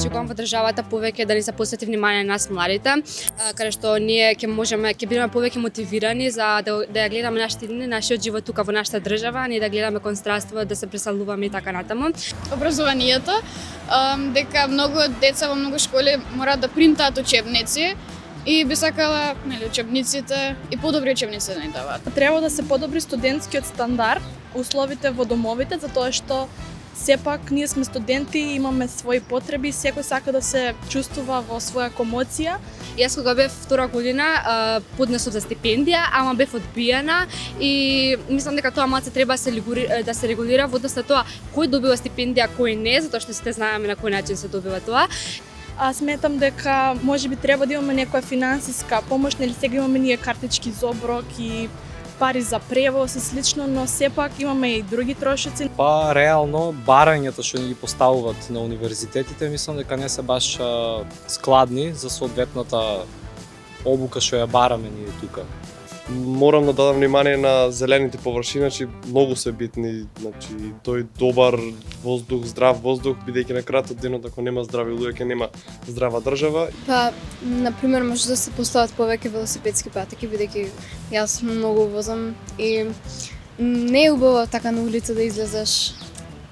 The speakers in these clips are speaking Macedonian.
Очекувам во државата повеќе да ни се посвети внимание на нас младите, каде што ние ќе бидеме повеќе мотивирани за да ја гледаме нашиот живот тука во нашата држава, ние да гледаме кон странство, да се преселуваме и така натаму. Образованието, дека многу деца во многу школи мораат да принтаат учебници и би сакала учебниците и подобри учебници да ни даваат. Треба да се подобри студентскиот стандард, условите во домовите, затоа што сепак ние сме студенти, имаме своји потреби, секој сака да се чувствува во своја комоција. Јас кога бев втора година поднесов за стипендија, ама бев одбиена и мислам дека тоа малце треба да се регулира во однос на тоа кој добива стипендија, кој не, затоа што сите знаеме на кој начин се добива тоа. Сметам дека можеби треба да имаме некоја финансиска помош, нели сега имаме ние картички за оброк и пари за превоз и слично, но сепак имаме и други трошоци. Па реално барањата што ни ги поставуваат на универзитетите, мислам дека не се баш складни за соодветната обука што ја бараме ние тука. Морам да дадам внимание на зелените површини, значи многу се битни, значи тој добар воздух, здрав воздух, бидејќи на крајот од денот ако нема здрави луѓе, нема здрава држава. Па, на пример, може да се постават повеќе велосипедски патеки, бидејќи јас многу возам и не е убаво така на улица да излезеш.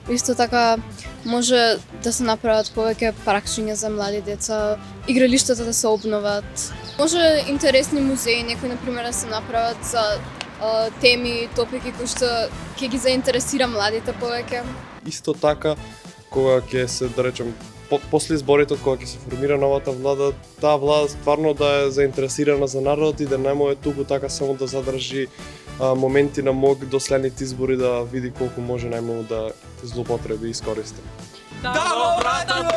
Исто така може да се направат повеќе паркчиња за млади деца, игралиштата да се обноват. Може интересни музеи, некои например да се направат за теми, топики кои што ќе ги заинтересира младите повеќе. Исто така, кога ќе се, да речем, после изборите, кога ќе се формира новата влада, таа влада стварно да е заинтересирана за народот и да не може туку така само да задржи моменти на мог до следните избори, да види колку може најмногу да злоупотреби и искористи. Да го вратат